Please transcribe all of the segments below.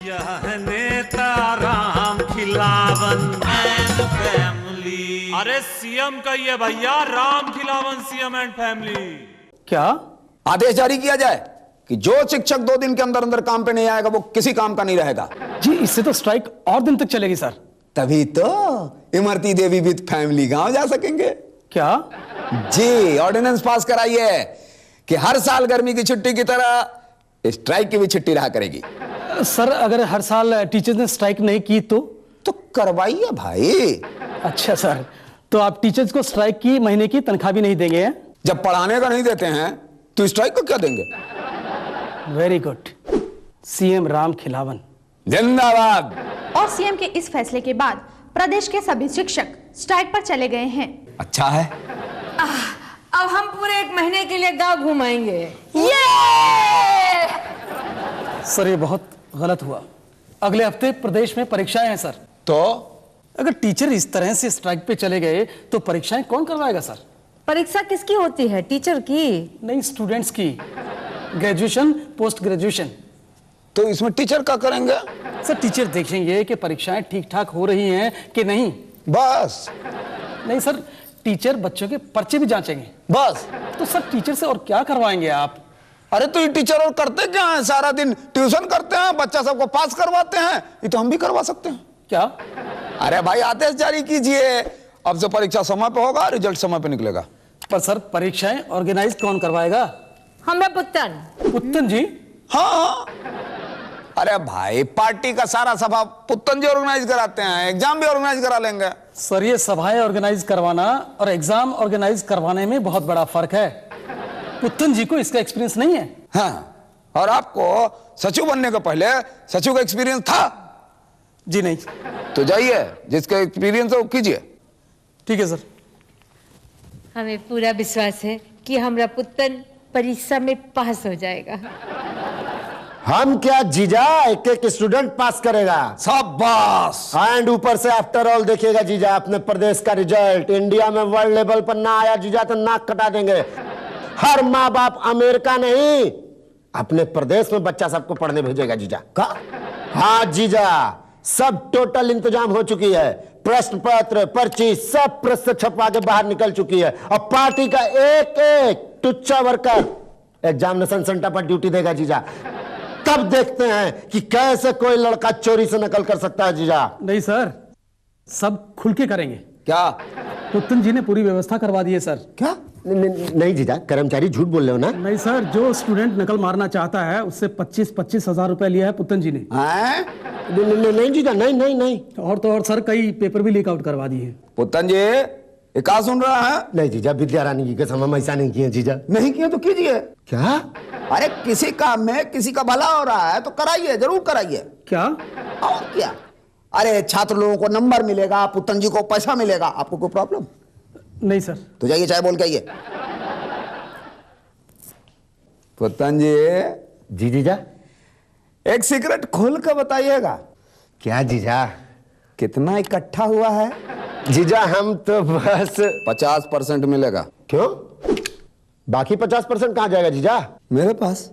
यह नेता Ram Khilawan and family. अरे सीएम कहिए भैया, Ram Khilawan CM and family. क्या आदेश जारी किया जाए कि जो शिक्षक 2 दिन के अंदर अंदर काम पे नहीं आएगा वो किसी काम का नहीं रहेगा। जी, इससे तो स्ट्राइक और दिन तक चलेगी सर। तभी तो इमरती देवी विद फैमिली गांव जा सकेंगे। क्या जी, ऑर्डिनेंस पास कराइए कि हर साल गर्मी की छुट्टी की तरह स्ट्राइक की भी छुट्टी रहा करेगी। सर, अगर हर साल टीचर्स ने स्ट्राइक नहीं की तो करवाइए भाई। अच्छा सर, तो आप टीचर्स को स्ट्राइक की महीने की तनख्वाह भी नहीं देंगे हैं? जब पढ़ाने का नहीं देते हैं तो स्ट्राइक को क्या देंगे? Very good, CM Ram Khilawan जिंदाबाद। और सीएम के इस फैसले के बाद प्रदेश के सभी शिक्षक स्ट्राइक पर चले गए हैं। अच्छा है। अब हम पूरे 1 महीने के लिए गांव घुमाएंगे। सर, ये बहुत गलत हुआ। अगले हफ्ते प्रदेश में परीक्षाएं हैं सर। तो अगर टीचर इस तरह से स्ट्राइक पे चले गए तो परीक्षाएं कौन करवाएगा सर? परीक्षा किसकी होती है? टीचर की नहीं, स्टूडेंट्स की, ग्रेजुएशन पोस्ट ग्रेजुएशन। तो इसमें टीचर क्या करेंगे? सर, टीचर देखेंगे कि परीक्षाएं ठीक ठाक हो रही हैं कि नहीं। बस? नहीं सर, टीचर बच्चों के पर्चे भी जांचेंगे। बस? तो सर, टीचर से और क्या करवाएंगे आप? अरे तो ये टीचर और करते क्या है? सारा दिन ट्यूशन करते हैं, बच्चा सबको पास करवाते हैं। ये तो हम भी करवा सकते हैं। क्या? अरे भाई, आदेश जारी कीजिए, अब से परीक्षा समय पे होगा, रिजल्ट समय पे निकलेगा। पर सर, परीक्षाएं ऑर्गेनाइज कौन करवाएगा? हमरा पुत्तन। पुत्तन जी? हाँ। अरे भाई, पार्टी का सारा सभा पुत्तन जी ऑर्गेनाइज कराते हैं, एग्जाम भी ऑर्गेनाइज करा लेंगे। सर, ये सभाएं ऑर्गेनाइज करवाना और एग्जाम ऑर्गेनाइज करवाने में बहुत बड़ा फर्क है। पुत्तन जी को इसका एक्सपीरियंस नहीं है। हाँ, और आपको सचिव बनने के पहले सचिव का एक्सपीरियंस था? जी नहीं। तो जाइए, जिसका एक्सपीरियंस है वो कीजिए। ठीक है सर। हमें पूरा विश्वास है कि हमरा पुत्तन परीक्षा में पास हो जाएगा। हम क्या जीजा, एक एक स्टूडेंट पास करेगा। शाबाश। एंड ऊपर से आफ्टर ऑल देखिएगा जीजा, अपने प्रदेश का रिजल्ट इंडिया में वर्ल्ड लेवल पर ना आया जीजा तो नाक कटा देंगे। हर माँ बाप अमेरिका नहीं, अपने प्रदेश में बच्चा सबको पढ़ने भेजेगा जीजा का। हाँ जीजा, सब टोटल इंतजाम हो चुकी है। प्रश्न पत्र, पर्ची सब प्रेस से छपवा के बाहर निकल चुकी है। और पार्टी का एक एक टुच्चा वर्कर एग्जामिनेशन सेंटर पर ड्यूटी देगा जीजा। तब देखते हैं कि कैसे कोई लड़का चोरी से नकल कर सकता है जीजा। नहीं सर, सब खुल के करेंगे। क्या? पुत्तन जी ने पूरी व्यवस्था करवा दी है सर। क्या? नहीं जीजा, कर्मचारी झूठ बोल रहे हो ना? नहीं सर, जो स्टूडेंट नकल मारना चाहता है उससे 25-25 हजार रुपए लिया है पुत्तन जी ने। नहीं जीजा, नहीं। और तो और सर, कई पेपर भी लीक आउट करवा दिए हैं। पुत्तन जी, ये क्या सुन रहा है? नहीं जीजा, विद्या रानी की कसम, हम ऐसा नहीं किए जीजा। नहीं किया तो कीजिए। क्या? अरे किसी काम में किसी का भला हो रहा है तो कराइए, जरूर कराइए। क्या? और क्या? अरे छात्र लोगों को नंबर मिलेगा, पुत्तन जी को पैसा मिलेगा, आपको कोई प्रॉब्लम? नहीं सर। तो जाइए, चाय बोल के आइए। पुत्तन जी जीजा, एक सीक्रेट खोल कर बताइएगा। क्या जीजा? कितना इकट्ठा हुआ है? जीजा हम तो बस 50% मिलेगा। क्यों? बाकी 50% कहाँ जाएगा जीजा? मेरे पास।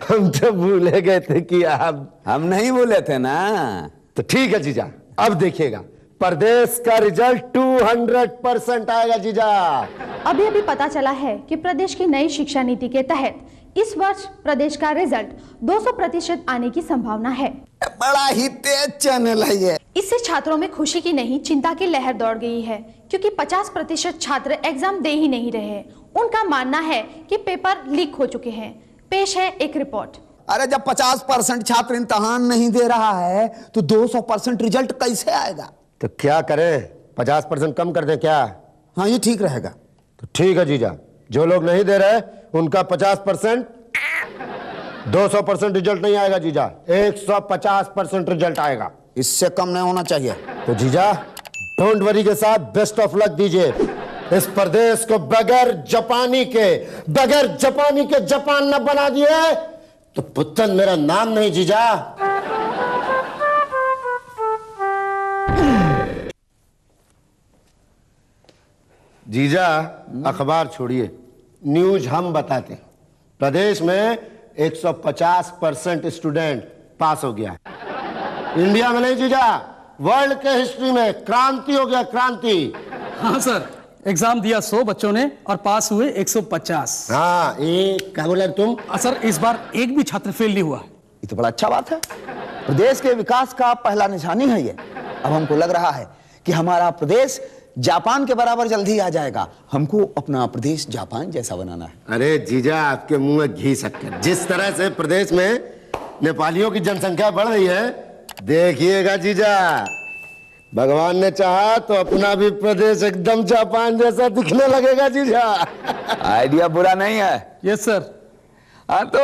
हम तो भूले गए थे कि आप। हम नहीं बोले थे ना। तो ठीक है जीजा, अब देखिएगा प्रदेश का रिजल्ट 200% आएगा जीजा। अभी अभी पता चला है कि प्रदेश की नई शिक्षा नीति के तहत इस वर्ष प्रदेश का रिजल्ट 200% आने की संभावना है। बड़ा ही तेज चैनल है ये। इससे छात्रों में खुशी की नहीं, चिंता की लहर दौड़ गई है, क्योंकि 50% छात्र एग्जाम दे ही नहीं रहे। उनका मानना है कि पेपर लीक हो चुके हैं। पेश है एक रिपोर्ट। अरे जब 50% छात्र इम्तिहान नहीं दे रहा है तो 200% रिजल्ट कैसे आएगा? तो क्या करें, 50% कम कर दें क्या? हाँ, ये ठीक रहेगा। तो ठीक है जीजा, जो लोग नहीं दे रहे उनका 50%, 200% रिजल्ट नहीं आएगा जीजा, 150% रिजल्ट आएगा। इससे कम नहीं होना चाहिए। तो जीजा डोंट वरी के साथ बेस्ट ऑफ लक दीजिए। इस प्रदेश को बगैर जापानी के जापान न बना दिए तो पुत्तन मेरा नाम नहीं जीजा। जीजा अखबार छोड़िए, न्यूज हम बताते हैं। प्रदेश में 150% स्टूडेंट पास हो गया इंडिया में नहीं जीजा, वर्ल्ड के हिस्ट्री में क्रांति हो गया, क्रांति। हाँ सर, एग्जाम दिया 100 बच्चों ने और पास हुए 150। हाँ, ये क्या बोला तुम? सर इस बार एक भी छात्र फेल नहीं हुआ। ये तो बड़ा अच्छा बात है। प्रदेश के विकास का पहला निशानी है ये। अब हमको लग रहा है कि हमारा प्रदेश जापान के बराबर जल्दी आ जाएगा। हमको अपना प्रदेश जापान जैसा बनाना है। अरे जीजा, आपके मुंह में घी शक्कर। जिस तरह से प्रदेश में नेपालियों की जनसंख्या बढ़ रही है, देखिएगा जीजा, भगवान ने चाहा तो अपना भी प्रदेश एकदम जापान जैसा दिखने लगेगा जीजा। आइडिया बुरा नहीं है। Yes sir. हाँ तो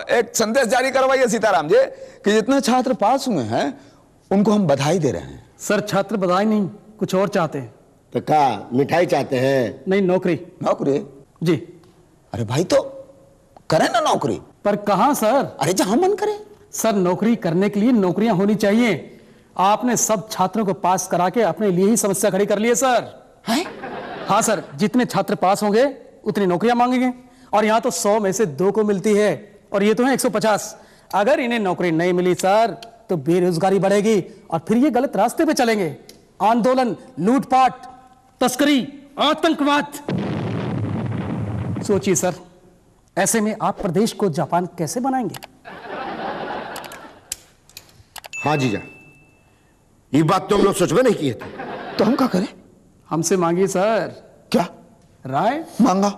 एक संदेश जारी करवाइए सीताराम जी कि जितने छात्र पास हुए हैं उनको हम बधाई दे रहे हैं। सर छात्र बधाई नहीं, कुछ और चाहते हैं। तो क्या मिठाई चाहते हैं? नहीं, नौकरी। नौकरी? जी। अरे भाई तो करें ना नौकरी। पर कहाँ सर? अरे जहां मन करे। सर नौकरी करने के लिए नौकरियां होनी चाहिए। आपने सब छात्रों को पास करा के अपने लिए ही समस्या खड़ी कर ली है सर। है? हाँ सर, जितने छात्र पास होंगे उतनी नौकरियां मांगेंगे और यहाँ तो 100 में से 2 को मिलती है और ये तो है 150। अगर इन्हें नौकरी नहीं मिली सर तो बेरोजगारी बढ़ेगी और फिर ये गलत रास्ते पे चलेंगे। आंदोलन, लूटपाट, तस्करी, आतंकवाद। सोचिए सर, ऐसे में आप प्रदेश को जापान कैसे बनाएंगे? हाँ जीजा, ये बात तो हम लोग सोच में नहीं किए थे। तो हम क्या करें? हमसे मांगिए सर। क्या राय? मांगा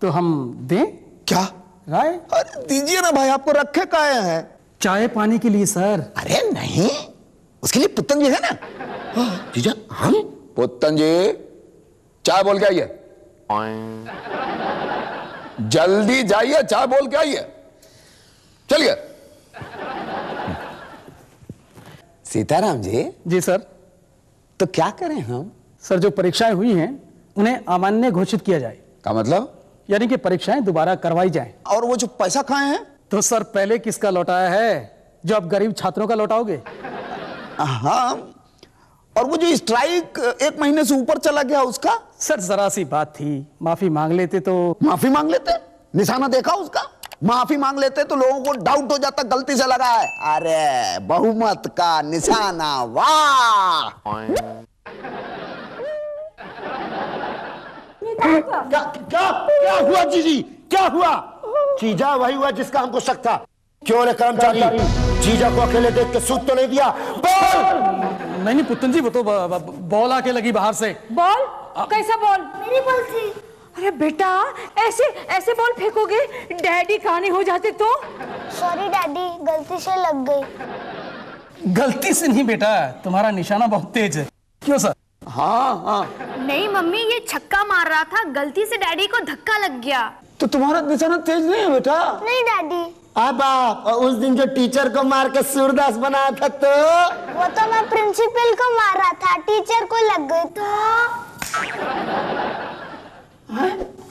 तो हम दें क्या? राय? अरे दीजिए ना भाई, आपको रखे काहे हैं? चाय पानी के लिए सर। अरे नहीं, उसके लिए पुत्तन जी है ना। जीजा हम? पुत्तन जी चाय बोल के आइए, जल्दी जाइए, चाय बोल के आइए, चलिए। सीताराम जी। जी सर। तो क्या करें हम? सर जो परीक्षाएं हुई हैं उन्हें अमान्य घोषित किया जाए। का मतलब? यानी कि परीक्षाएं दोबारा करवाई जाएं। और वो जो पैसा खाए हैं? तो सर पहले किसका लौटाया है, जो आप गरीब छात्रों का लौटाओगे? हाँ, और वो जो स्ट्राइक 1 महीने से ऊपर चला गया उसका? सर जरा सी बात थी, माफी मांग लेते तो। माफी मांग लेते? निशाना देखा उसका? माफी मांग लेते तो लोगों को डाउट हो जाता गलती से लगा है। अरे बहुमत का निशाना, वाह! क्या हुआ जीजी? क्या हुआ? जीजा वही हुआ जिसका हमको शक था। क्यों रे कर्मचारी, जीजा को अकेले देख के सूद तो नहीं दिया? बोल! नहीं पुत्तन जी, वो तो बॉल आके लगी बाहर से। बॉल? कैसा बॉल? मेरी बॉल थी। अरे बेटा, ऐसे ऐसे बॉल फेंकोगे, डैडी कहानी हो जाते तो? सॉरी डैडी, गलती से लग गई। गलती से नहीं बेटा, तुम्हारा निशाना बहुत तेज है। क्यों सर? हाँ हाँ। नहीं मम्मी, ये छक्का मार रहा था, गलती से डैडी को धक्का लग गया। तो तुम्हारा निशाना तेज नहीं है बेटा? नहीं डैडी। अब आप उस दिन जो टीचर को मार के सूरदास बनाया था तो? वो तो मैं प्रिंसिपल को मार रहा था, टीचर को लग गई तो।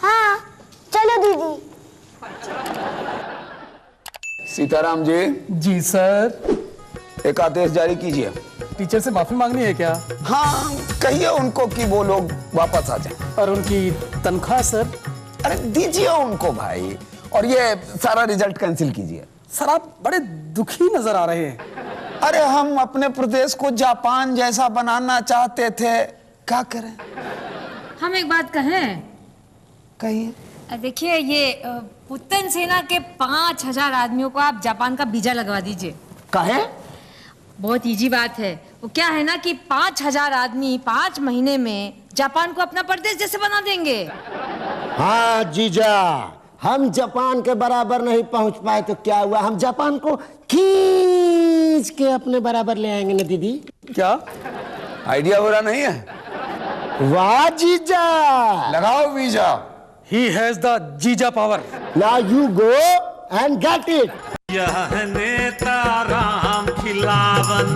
हाँ चलो दीदी। सीताराम जी। जी सर। एक आदेश जारी कीजिए। टीचर से माफी मांगनी है क्या? हाँ, कहिए उनको कि वो लोग वापस आ जाएं। और उनकी तनख्वाह सर? अरे दीजिए उनको भाई, और ये सारा रिजल्ट कैंसिल कीजिए। सर आप बड़े दुखी नजर आ रहे हैं। अरे हम अपने प्रदेश को जापान जैसा बनाना चाहते थे, क्या करें? हम एक बात कहें? कहिए। देखिए, ये पुत्तन सेना के 5000 आदमियों को आप जापान का वीजा लगवा दीजिए। काहे? बहुत इजी बात है। वो क्या है ना कि 5000 आदमी 5 महीने में जापान को अपना प्रदेश जैसे बना देंगे। हाँ जीजा, हम जापान के बराबर नहीं पहुंच पाए तो क्या हुआ, हम जापान को खींच के अपने बराबर ले आएंगे ना दीदी। क्या आइडिया बुरा नहीं है? वाह जीजा, लगाओ वीजा। He has the जीजा power. now you go and get it। यह नेता राम खिलावन